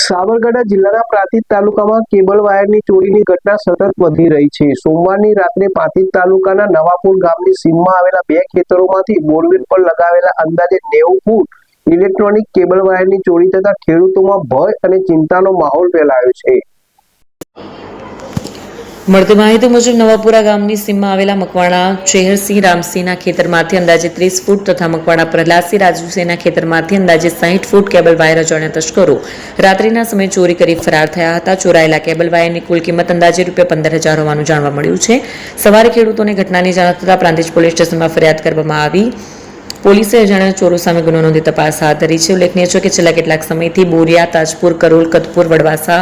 સાબરકાંઠા જિલ્લાના પ્રાંતિજ તાલુકામાં કેબલ વાયરની ચોરીની ઘટના સતત વધી રહી છે। સોમવારની રાત્રે પ્રાંતિજ તાલુકાના નવાપુર ગામની સીમમાં આવેલા બે ખેતરોમાંથી બોરવેલ પર લગાવેલા અંદાજે 90 ફૂટ ઇલેક્ટ્રોનિક કેબલ વાયરની ચોરી થતા ખેડૂતોમાં ભય અને ચિંતાનો માહોલ ફેલાયો છે। મળતી માહિતી મુજબ નવાપુરા ગામની સીમમાં આવેલા મકવાણા ચેહરસિંહ રામસિંહના ખેતરમાંથી અંદાજે 30 ફૂટ તથા મકવાણા પ્રહલાદસિંહ રાજુસિંહના ખેતરમાંથી અંદાજે 60 ફૂટ કેબલ વાયર અજાણ્યા તસ્કરો રાત્રિના સમયે ચોરી કરી ફરાર થયા હતા। ચોરાયેલા કેબલ વાયરની કુલ કિંમત અંદાજે ₹15,000 હોવાનું જાણવા મળ્યું છે। સવારે ખેડૂતોને ઘટનાની જાણ થતાં પ્રાંતિજ પોલીસ સ્ટેશનમાં ફરિયાદ કરવામાં આવી। પોલીસે અજાણ્યા ચોરો સામે ગુનો નોંધી તપાસ હાથ ધરી છે। ઉલ્લેખનીય છે કે છેલ્લા કેટલાક સમયથી બોરિયા, તાજપુર, કરોલ, કતપુર, વડવાસા,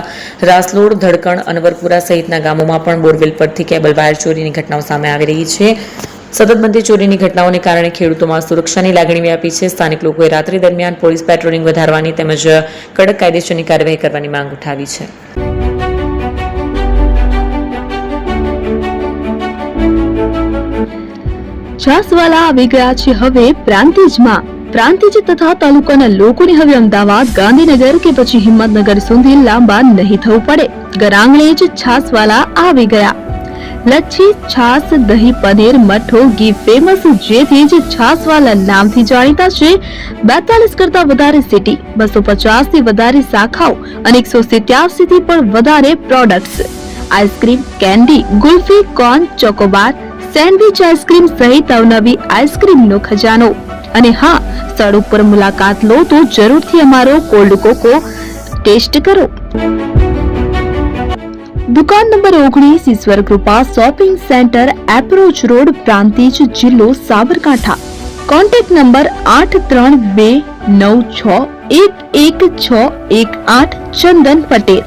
રાસલોડ, ધડકણ, અનવરપુરા સહિતના ગામોમાં પણ બોરવેલ પરથી કેબલ વાયર ચોરીની ઘટનાઓ સામે આવી રહી છે। સતત બનતી ચોરીની ઘટનાઓને કારણે ખેડૂતોમાં સુરક્ષાની લાગણી વ્યાપી છે। સ્થાનિક લોકોએ રાત્રિ દરમિયાન પોલીસ પેટ્રોલિંગ વધારવાની તેમજ કડક કાયદેસરની કાર્યવાહી કરવાની માંગ ઉઠાવી છે। છાસવાલા આવી ગયા છે હવે પ્રાંતિજમાં। પ્રાંતિજ તથા તાલુકાના લોકોને હવે અમદાવાદ, ગાંધીનગર કે પછી હિંમતનગર સુધી લાંબા નહીં થવું પડે। ઘર આંગણે જ છાસવાલા આવી ગયા। લચ્છી, છાસ, દહીં, પનીર, મઠ્ઠો, ઘી ફેમસ, જેથી જ છાસવાલા નામથી જાણીતા છે। 42 કરતા વધારે સિટી, 250 થી વધારે શાખાઓ અને 187 થી પણ વધારે products. Ice cream, candy, kulfi, corn, Chocobar, sandwich ice cream સહિત અવનવી આઈસ્ક્રીમનો ખજાનો। અને હા, સ્થળ ઉપર મુલાકાત લો તો જરૂરથી અમારો કોલ્ડ કોકો ટેસ્ટ કરો। દુકાન number 19, Ishwar Krupa shopping centre, approach road, Prantij, જિલ્લો Sabarkantha. Contact number 8329611618 Chandan Patel.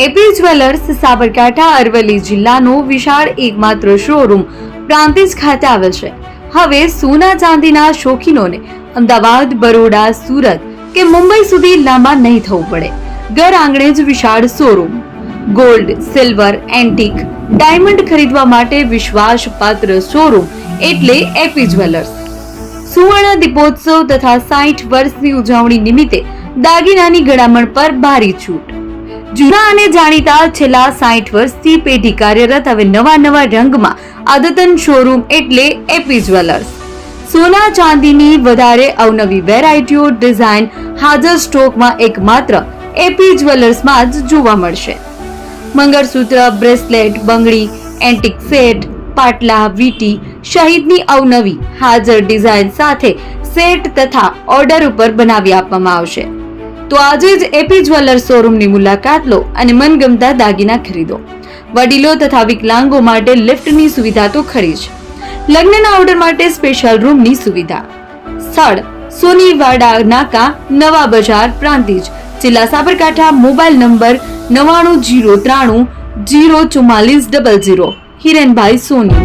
AP jewellers Sabarkantha Aravalli જિલ્લાનો વિશાળ એકમાત્ર શોરૂમ પ્રાંતિજ ખાતે આવેલ છે। હવે સોના ચાંદીના શોખીનોને અમદાવાદ, બરોડા, સુરત કે મુંબઈ સુધી લાંબા નહીં થવું પડે। ઘર આંગણે જ વિશાળ showroom. Gold, silver, antique, diamond ખરીદવા માટે વિશ્વાસપાત્ર શોરૂમ એટલે એપી જ્વેલર્સ। સુવર્ણ દીપોત્સવ તથા 60 વર્ષની ઉજવણી નિમિત્તે દાગીનાની ગળામણ પર ભારી છૂટ। જૂના અને જાણીતા છેલ્લા 60 વર્ષથી પેઢી કાર્યરત હવે નવા રંગમાં અદ્યતન શોરૂમ એટલે એપી જ્વેલર્સ। સોના ચાંદીની વધારે અવનવી વેરાયટીઓ, ડિઝાઇન હાજર સ્ટોકમાં એકમાત્ર એપી જ્વેલર્સમાં જ જોવા મળશે। મંગળસૂત્ર, બ્રેસલેટ, બંગડી, એન્ટિક સેટ, પાટલા, વીટી સહિતની અવનવી હાજર ડિઝાઇન સાથે સેટ તથા ઓર્ડર ઉપર બનાવી આપવામાં આવશે। તો આજે જ એપી જ્વેલર્સ શોરૂમની મુલાકાત લો અને મનગમતા દાગીના ખરીદો। વડીલો તથા વિકલાંગો માટે લિફ્ટની સુવિધા તો ખરી જ, લગ્નના ઓર્ડર માટે સ્પેશિયલ રૂમની સુવિધા। સ્થળ સોનીવાડા નાકા, નવા બજાર, પ્રાંતિજ, જિલ્લા સાબરકાંઠા। Mobile number 9903304400। હિરેનભાઈ સોની।